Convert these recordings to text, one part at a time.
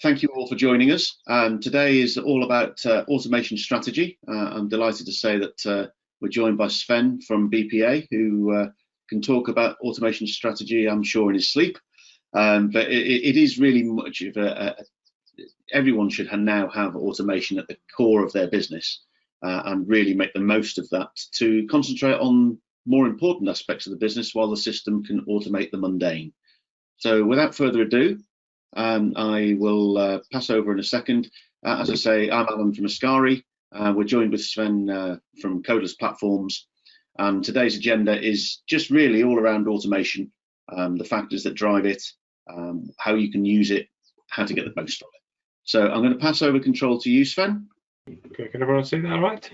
Thank you all for joining us. Today is all about automation strategy. I'm delighted to say that we're joined by Sven from BPA, who can talk about automation strategy, I'm sure, in his sleep. But it is really much of everyone should now have automation at the core of their business and really make the most of that to concentrate on more important aspects of the business while the system can automate the mundane. So without further ado, I will pass over in a second. As I say, I'm Alan from Ascari. We're joined with Sven from Codeless Platforms. And today's agenda is just really all around automation, the factors that drive it, how you can use it, how to get the most from it. So I'm going to pass over control to you, Sven. Okay, can everyone see that all right?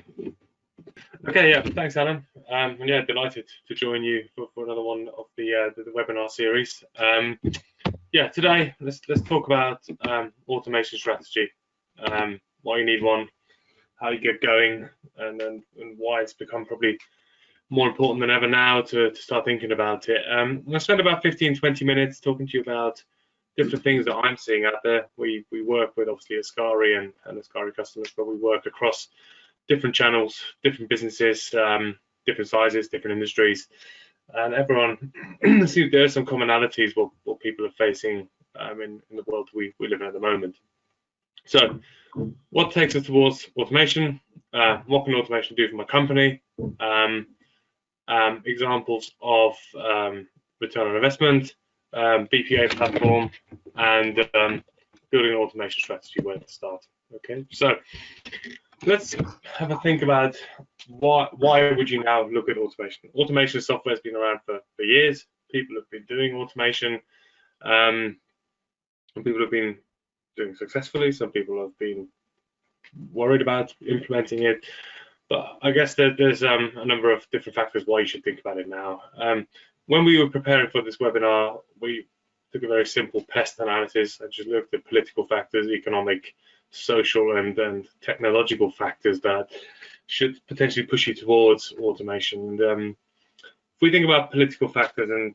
Okay, yeah, thanks, Alan. And yeah, delighted to join you for another one of the webinar series. Yeah, today let's talk about automation strategy, why you need one, how you get going, and why it's become probably more important than ever now to start thinking about it. I'm going to spend about 15-20 minutes talking to you about different things that I'm seeing out there. We work with obviously Ascari and Ascari customers, but we work across different channels, different businesses, different sizes, different industries. And everyone seems there are some commonalities what people are facing in the world we live in at the moment. So what takes us towards automation? What can automation do for my company? Examples of return on investment, BPA platform, and building an automation strategy, where to start. Okay, so let's have a think about why would you now look at automation? Automation software has been around for years. People have been doing automation, and people have been doing successfully. Some people have been worried about implementing it, but I guess there's a number of different factors why you should think about it now. When we were preparing for this webinar, we took a very simple pest analysis and just looked at political factors, economic, social, and technological factors that should potentially push you towards automation. And if we think about political factors and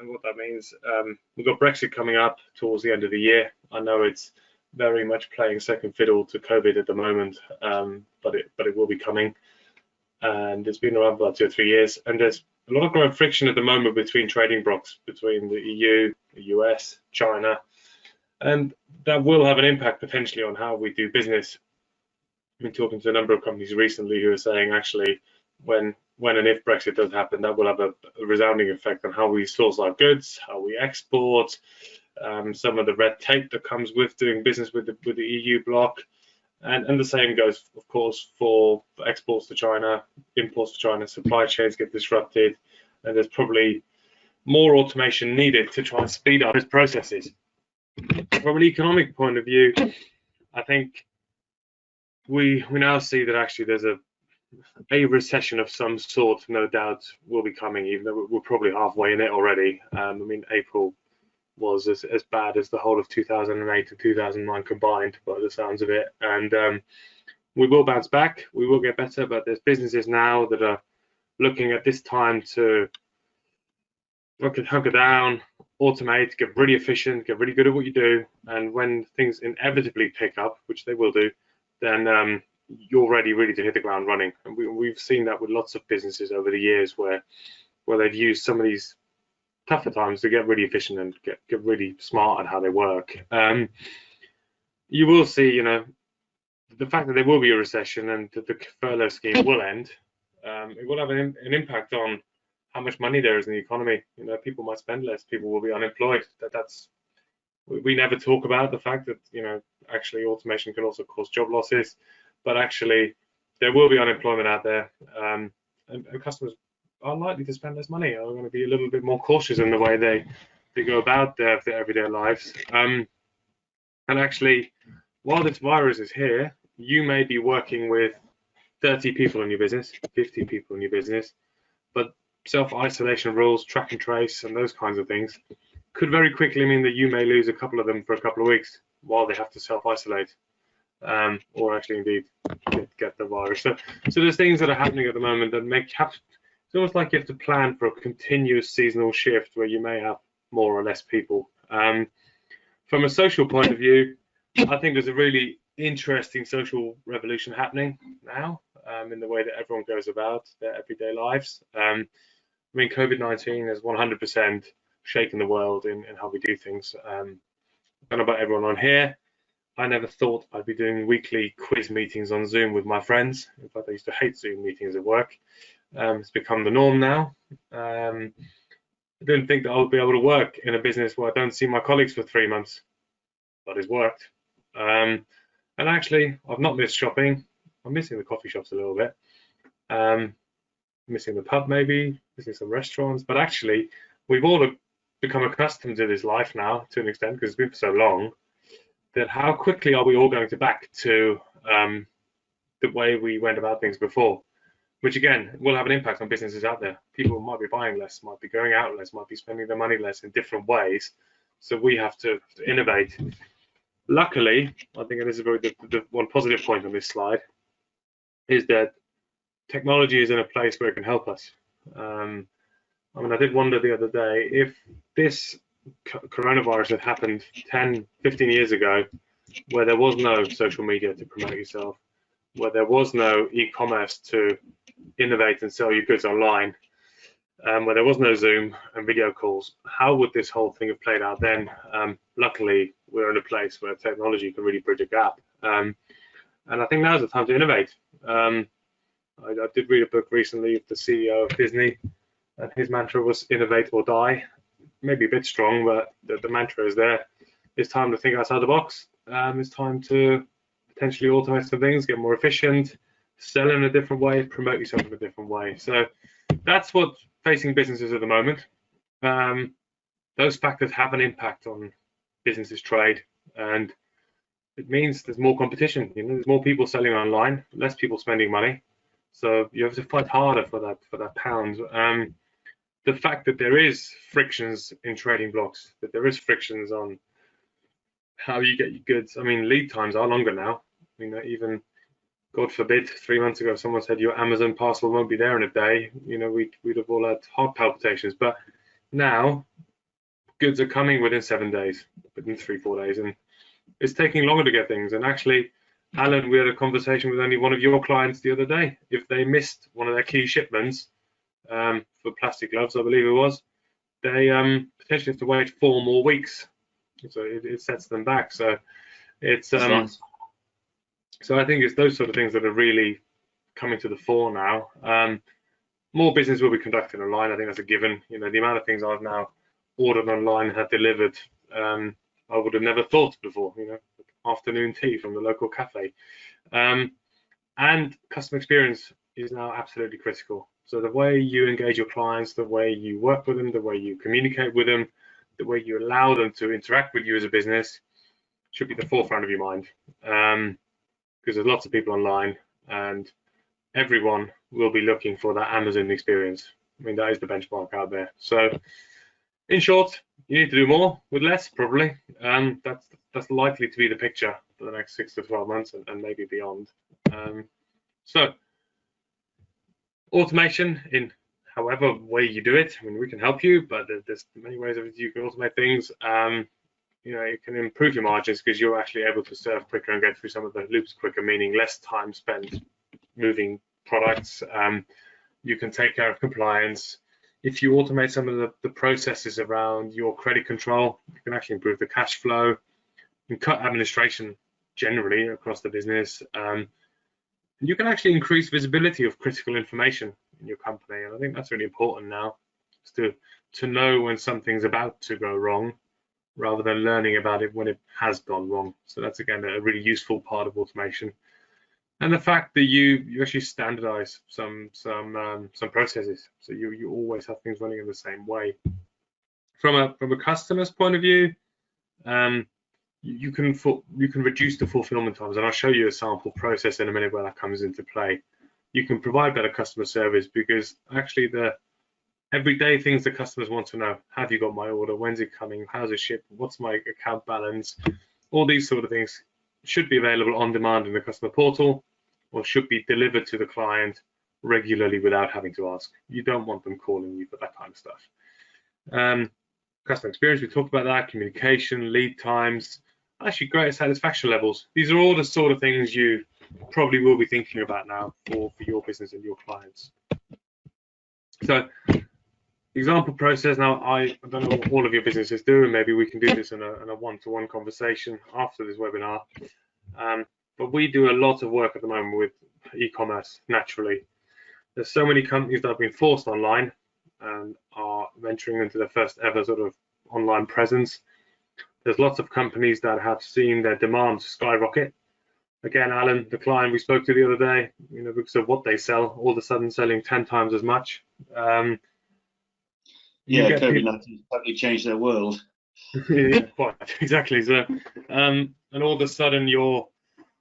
what that means, we've got Brexit coming up towards the end of the year. I know it's very much playing second fiddle to COVID at the moment, but it will be coming, and it's been around for about 2 or 3 years. And there's a lot of growing friction at the moment between trading blocs, between the EU, the US, China, and that will have an impact potentially on how we do business. I've been talking to a number of companies recently who are saying actually when and if Brexit does happen, that will have a resounding effect on how we source our goods, how we export, some of the red tape that comes with doing business with the EU bloc. And the same goes, of course, for exports to China, imports to China. Supply chains get disrupted, and there's probably more automation needed to try and speed up those processes. From an economic point of view, I think we now see that actually there's a recession of some sort, no doubt, will be coming, even though we're probably halfway in it already. I mean, April was as bad as the whole of 2008 and 2009 combined, by the sounds of it. And we will bounce back, we will get better, but there's businesses now that are looking at this time to hunker down, automate, get really efficient, get really good at what you do, and when things inevitably pick up, which they will do, then you're ready really to hit the ground running. And we've seen that with lots of businesses over the years where they've used some of these tougher times to get really efficient and get really smart at how they work. You will see, the fact that there will be a recession and that the furlough scheme will end, it will have an impact on how much money there is in the economy. People might spend less, people will be unemployed. We never talk about the fact that actually automation can also cause job losses, but actually there will be unemployment out there, and customers are likely to spend less money, are going to be a little bit more cautious in the way they go about their everyday lives. And actually, while this virus is here, you may be working with 30 people in your business, 50 people in your business, but self-isolation rules, track and trace, and those kinds of things could very quickly mean that you may lose a couple of them for a couple of weeks while they have to self-isolate, or actually indeed get the virus. So there's things that are happening at the moment that it's almost like you have to plan for a continuous seasonal shift where you may have more or less people. From a social point of view, I think there's a really interesting social revolution happening now in the way that everyone goes about their everyday lives. I mean, COVID-19 has 100% shaken the world in how we do things. I don't know about everyone on here. I never thought I'd be doing weekly quiz meetings on Zoom with my friends. In fact, I used to hate Zoom meetings at work. It's become the norm now. I didn't think that I would be able to work in a business where I don't see my colleagues for 3 months, but it's worked. And actually, I've not missed shopping. I'm missing the coffee shops a little bit. Missing the pub maybe, missing some restaurants, but actually, we've all become accustomed to this life now to an extent because it's been for so long. That how quickly are we all going back to the way we went about things before, which again will have an impact on businesses out there. People might be buying less, might be going out less, might be spending their money less in different ways. So we have to innovate. Luckily, I think this is probably the one positive point on this slide, is that technology is in a place where it can help us. I mean, I did wonder the other day if this coronavirus had happened 10, 15 years ago, where there was no social media to promote yourself, where there was no e-commerce to innovate and sell your goods online, where there was no Zoom and video calls, how would this whole thing have played out then? Luckily, we're in a place where technology can really bridge a gap. And I think now's the time to innovate. I did read a book recently of the CEO of Disney, and his mantra was innovate or die. Maybe a bit strong, but the mantra is there. It's time to think outside the box. It's time to potentially automate some things, get more efficient, sell in a different way, promote yourself in a different way. So that's what's facing businesses at the moment. Those factors have an impact on businesses' trade, and it means there's more competition. You know, there's more people selling online, less people spending money. So you have to fight harder for that pound. The fact that there is frictions in trading blocks, that there is frictions on how you get your goods. I mean, lead times are longer now. I mean, even, God forbid, 3 months ago, someone said your Amazon parcel won't be there in a day. You know, we'd have all had heart palpitations. But now, goods are coming within 7 days, within 3-4 days, and it's taking longer to get things. And actually, Alan, we had a conversation with only one of your clients the other day. If they missed one of their key shipments, for plastic gloves, I believe it was, they potentially have to wait 4 more weeks. So it sets them back. So it's Nice. So I think it's those sort of things that are really coming to the fore now. More business will be conducted online. I think that's a given. You know, the amount of things I've now ordered online and had delivered, I would have never thought before. You know, afternoon tea from the local cafe, and customer experience is now absolutely critical. So the way you engage your clients, the way you work with them, the way you communicate with them, the way you allow them to interact with you as a business should be the forefront of your mind. Because there's lots of people online and everyone will be looking for that Amazon experience. I mean, that is the benchmark out there. So in short, you need to do more with less, probably. That's likely to be the picture for the next 6 to 12 months and maybe beyond. So automation in however way you do it, I mean, we can help you, but there's many ways of you can automate things. You know, it can improve your margins because you're actually able to serve quicker and get through some of the loops quicker, meaning less time spent moving products. You can take care of compliance. If you automate some of the processes around your credit control, you can actually improve the cash flow and cut administration generally across the business. You can actually increase visibility of critical information in your company, and I think that's really important now, is to know when something's about to go wrong, rather than learning about it when it has gone wrong. So that's again a really useful part of automation, and the fact that you actually standardize some processes, so you always have things running in the same way. From a customer's point of view, you can reduce the fulfillment times, and I'll show you a sample process in a minute where that comes into play. You can provide better customer service because actually the everyday things that customers want to know: have you got my order? When's it coming? How's it shipped? What's my account balance? All these sort of things should be available on demand in the customer portal, or should be delivered to the client regularly without having to ask. You don't want them calling you for that kind of stuff. Customer experience, we talked about that, communication, lead times, actually greater satisfaction levels. These are all the sort of things you probably will be thinking about now for your business and your clients. So example process. Now, I don't know what all of your businesses do, and maybe we can do this in a one-to-one conversation after this webinar. But we do a lot of work at the moment with e-commerce, naturally. There's so many companies that have been forced online and are venturing into their first ever sort of online presence. There's lots of companies that have seen their demand skyrocket. Again, Alan, the client we spoke to the other day, because of what they sell, all of a sudden selling 10 times as much. Yeah, COVID-19 totally changed their world. Yeah, quite exactly. So, and all of a sudden,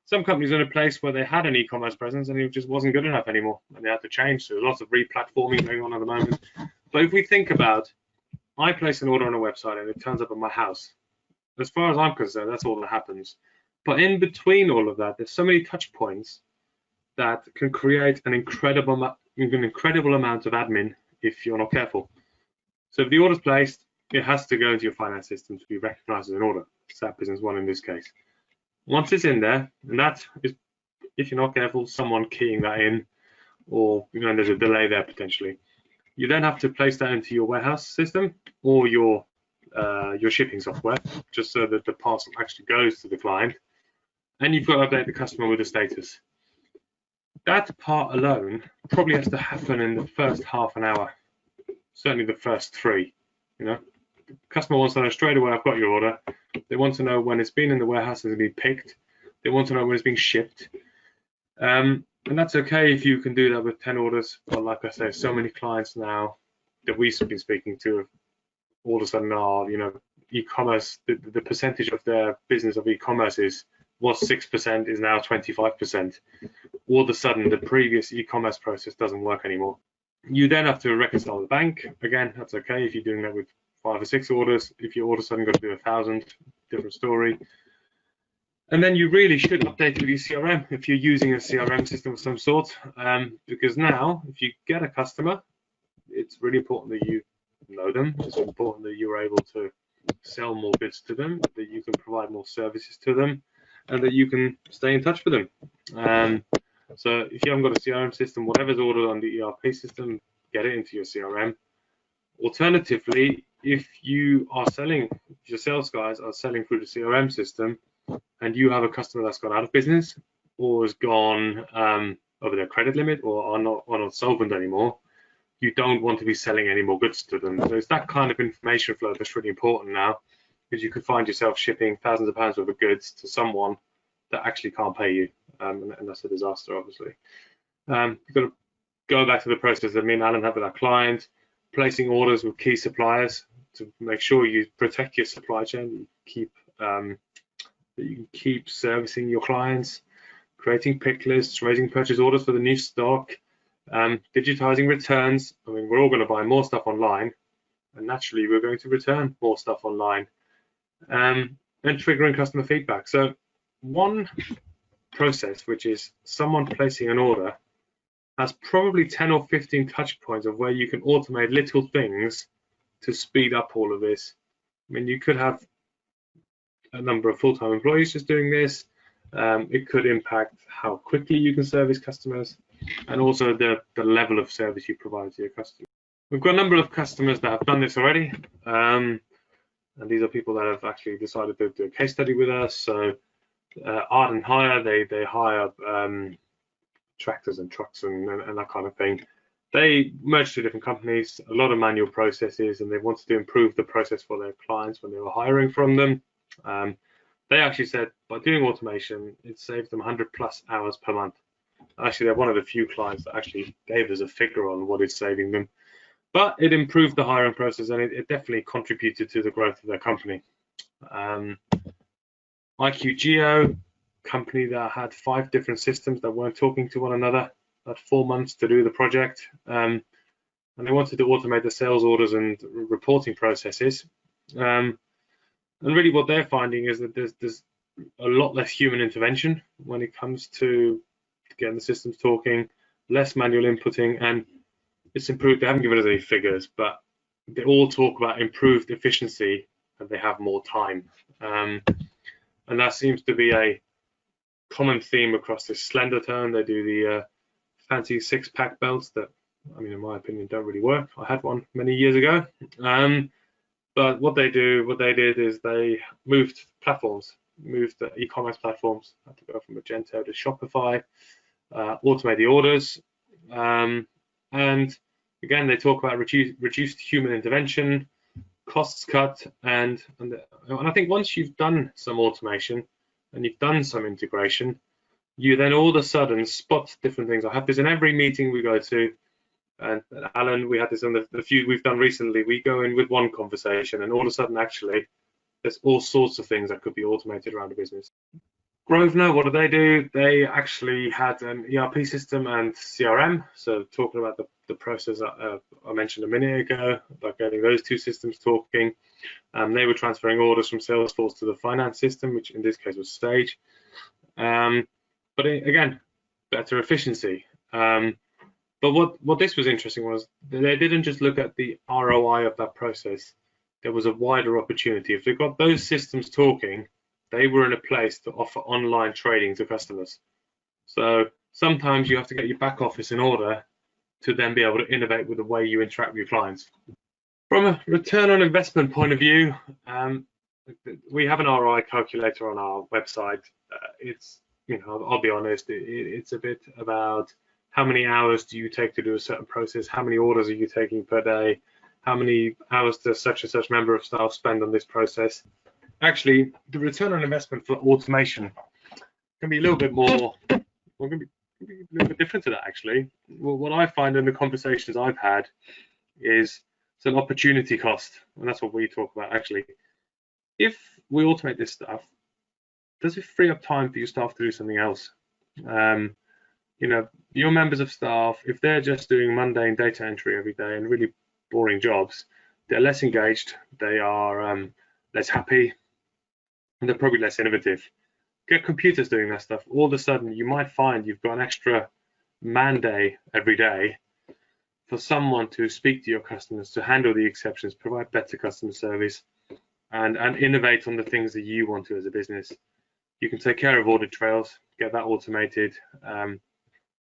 some companies are in a place where they had an e-commerce presence and it just wasn't good enough anymore, and they had to change. So there's lots of re-platforming going on at the moment. But if we think about, I place an order on a website and it turns up at my house. As far as I'm concerned, that's all that happens. But in between all of that, there's so many touch points that can create an incredible amount of admin if you're not careful. So if the order's placed, it has to go into your finance system to be recognized as an order. SAP Business One in this case. Once it's in there, and that is, if you're not careful, someone keying that in, or there's a delay there potentially. You then have to place that into your warehouse system or your shipping software, just so that the parcel actually goes to the client. And you've got to update the customer with the status. That part alone probably has to happen in the first half an hour, certainly the first 3. The customer wants to know straight away, I've got your order. They want to know when it's been in the warehouse and it's been picked. They want to know when it's being shipped. And that's okay if you can do that with 10 orders. But like I say, so many clients now that we've been speaking to all of a sudden are, e-commerce, the percentage of their business of e-commerce was 6%, is now 25%. All of a sudden, the previous e-commerce process doesn't work anymore. You then have to reconcile the bank. Again, that's okay if you're doing that with 5 or 6 orders. If you all of a sudden got to do 1,000, different story. And then you really should update with your CRM if you're using a CRM system of some sort, because now if you get a customer, it's really important that you know them. It's important that you're able to sell more goods to them, that you can provide more services to them, and that you can stay in touch with them. So if you haven't got a CRM system, whatever's ordered on the ERP system, get it into your CRM. Alternatively, if your sales guys are selling through the CRM system and you have a customer that's gone out of business or has gone over their credit limit or are not solvent anymore, you don't want to be selling any more goods to them. So it's that kind of information flow that's really important now, because you could find yourself shipping thousands of pounds worth of goods to someone that actually can't pay you, and that's a disaster, obviously. You've got to go back to the process that me and Alan have with our client, placing orders with key suppliers to make sure you protect your supply chain, that you can keep servicing your clients, creating pick lists, raising purchase orders for the new stock, digitizing returns. I mean, we're all going to buy more stuff online, and naturally we're going to return more stuff online, and triggering customer feedback. So one process, which is someone placing an order, has probably 10 or 15 touch points of where you can automate little things to speed up all of this. I mean, you could have a number of full-time employees just doing this. It could impact how quickly you can service customers, and also the level of service you provide to your customers. We've got a number of customers that have done this already, and these are people that have actually decided to do a case study with us. So Art and Hire, they hire tractors and trucks and that kind of thing. They merged 2 different companies, a lot of manual processes, and they wanted to improve the process for their clients when they were hiring from them. They actually said by doing automation, it saved them 100+ hours per month. Actually, they're one of the few clients that actually gave us a figure on what it's saving them. But it improved the hiring process, and it definitely contributed to the growth of their company. IQGeo, company that had 5 different systems that weren't talking to one another, had 4 months to do the project, and they wanted to automate the sales orders and reporting processes. And really what they're finding is that there's a lot less human intervention when it comes to getting the systems talking, less manual inputting, and it's improved. They haven't given us any figures, but they all talk about improved efficiency and they have more time. and that seems to be a common theme across this slender tone. They do the fancy six-pack belts that, I mean, in my opinion, don't really work. I had one many years ago. But what they did is they moved platforms, moved the e-commerce platforms, had to go from Magento to Shopify, automate the orders, and again, they talk about reduced human intervention, costs cut, and I think once you've done some automation and you've done some integration, you then all of a sudden spot different things. I have this in every meeting we go to, and Alan, we had this on the few we've done recently. We go in with one conversation, and all of a sudden, actually, there's all sorts of things that could be automated around a business. Grosvenor, what do? They actually had an ERP system and CRM. So talking about the process I mentioned a minute ago, about getting those two systems talking. They were transferring orders from Salesforce to the finance system, which in this case was Sage. But again, better efficiency. But what this was interesting was they didn't just look at the ROI of that process. There was a wider opportunity. If they got those systems talking, they were in a place to offer online trading to customers. So sometimes you have to get your back office in order to then be able to innovate with the way you interact with your clients. From a return on investment point of view, we have an ROI calculator on our website. It's, I'll be honest, it's a bit about how many hours do you take to do a certain process, how many orders are you taking per day, how many hours does such and such member of staff spend on this process. Actually, the return on investment for automation can be a little bit more, well, can be a little bit different to that, actually. Well, what I find in the conversations I've had is it's an opportunity cost, and that's what we talk about, actually. If we automate this stuff, does it free up time for your staff to do something else? Your members of staff, if they're just doing mundane data entry every day and really boring jobs, they're less engaged, they are less happy, and they're probably less innovative. Get computers doing that stuff. All of a sudden, you might find you've got an extra man day every day for someone to speak to your customers, to handle the exceptions, provide better customer service, and innovate on the things that you want to as a business. You can take care of audit trails, get that automated.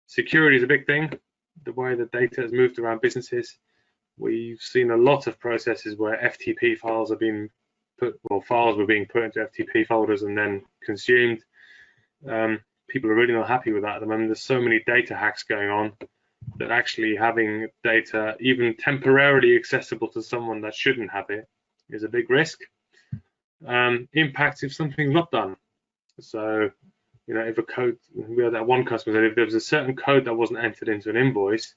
Security is a big thing. The way that data has moved around businesses, we've seen a lot of processes where FTP files are being files were being put into FTP folders and then consumed. People are really not happy with that at the moment. There's so many data hacks going on that actually having data even temporarily accessible to someone that shouldn't have it is a big risk. Impacts if something's not done. So, if a code, we had that one customer said if there was a certain code that wasn't entered into an invoice,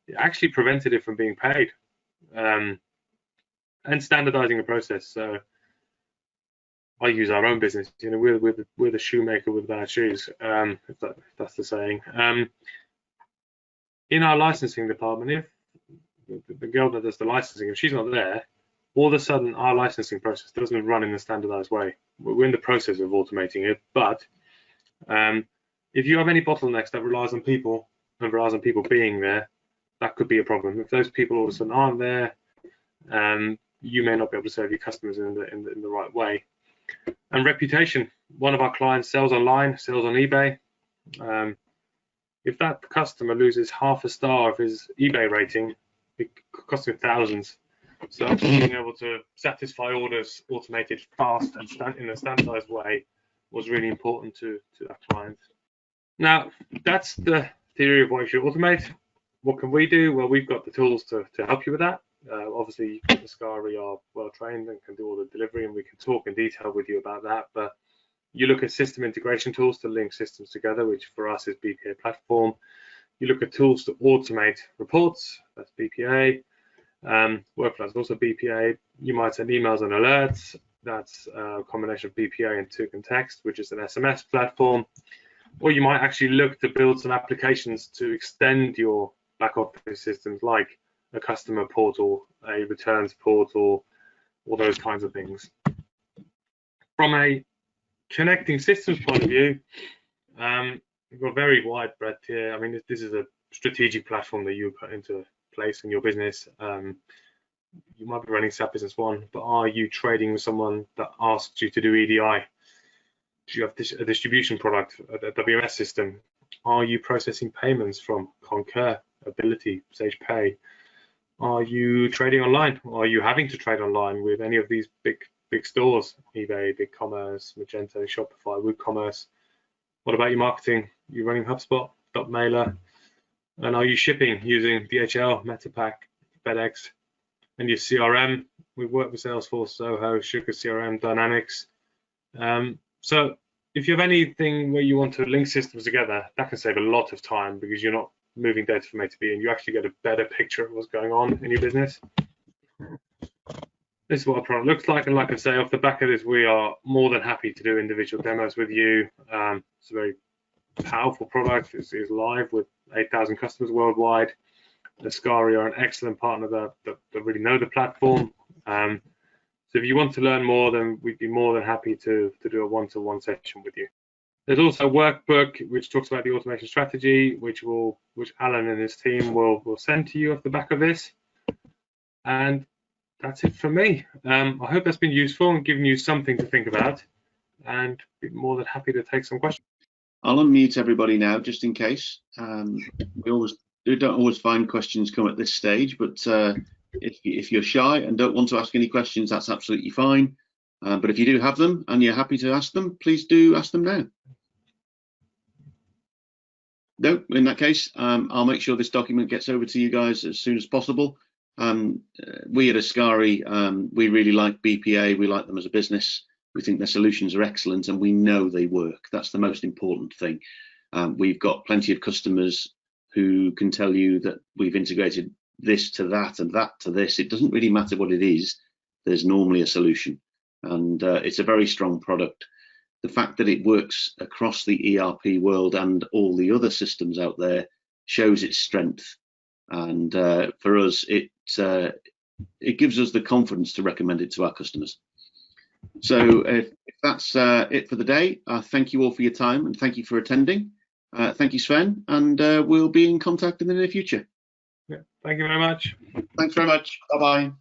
it actually prevented it from being paid. And standardizing a process. So I use our own business. We're the shoemaker with bad shoes, if that's the saying. In our licensing department, if the girl that does the licensing, if she's not there, all of a sudden our licensing process doesn't run in a standardized way. We're in the process of automating it, but if you have any bottlenecks that relies on people and relies on people being there, that could be a problem. If those people all of a sudden aren't there, you may not be able to serve your customers in the right way. And reputation. One of our clients sells online, sells on eBay. If that customer loses half a star of his eBay rating, it costs him thousands. So being able to satisfy orders automated fast and in a standardized way was really important to that client. Now, that's the theory of why you should automate. What can we do? Well, we've got the tools to help you with that. Obviously, Mascari are well trained and can do all the delivery, and we can talk in detail with you about that. But you look at system integration tools to link systems together, which for us is BPA Platform. You look at tools to automate reports, that's BPA. Workflows, also BPA. You might send emails and alerts, that's a combination of BPA and Token Text, which is an SMS platform. Or you might actually look to build some applications to extend your back office systems, like a customer portal, a returns portal, all those kinds of things. From a connecting systems point of view, we've got very wide breadth here. I mean, this is a strategic platform that you put into place in your business. You might be running SAP Business One, but are you trading with someone that asks you to do EDI? Do you have a distribution product, a WMS system? Are you processing payments from Concur, Ability, Sage Pay? Are you trading online? Or are you having to trade online with any of these big stores, eBay, BigCommerce, Magento, Shopify, WooCommerce? What about your marketing? You're running HubSpot, Mailer, and are you shipping using DHL, Metapack, FedEx, and your CRM? We work with Salesforce, Zoho, Sugar CRM, Dynamics. So if you have anything where you want to link systems together, that can save a lot of time because you're not moving data from A to B, and you actually get a better picture of what's going on in your business. This is what a product looks like, and like I say, off the back of this, we are more than happy to do individual demos with you. It's a very powerful product. It's live with 8,000 customers worldwide. Ascari are an excellent partner that really know the platform. So if you want to learn more, then we'd be more than happy to do a one-to-one session with you. There's also a workbook which talks about the automation strategy, which Alan and his team will send to you off the back of this. And that's it from me. I hope that's been useful and given you something to think about, and be more than happy to take some questions. I'll unmute everybody now, just in case. We don't always find questions come at this stage, but if you're shy and don't want to ask any questions, that's absolutely fine. But if you do have them and you're happy to ask them, please do ask them now. No, in that case, I'll make sure this document gets over to you guys as soon as possible. We at Ascari, we really like BPA. We like them as a business. We think their solutions are excellent, and we know they work. That's the most important thing. We've got plenty of customers who can tell you that we've integrated this to that and that to this. It doesn't really matter what it is. There's normally a solution, and it's a very strong product. The fact that it works across the ERP world and all the other systems out there shows its strength. And for us, it gives us the confidence to recommend it to our customers. So if that's it for the day, thank you all for your time, and thank you for attending. Thank you, Sven, and we'll be in contact in the near future. Yeah, thank you very much. Thanks very much. Bye-bye.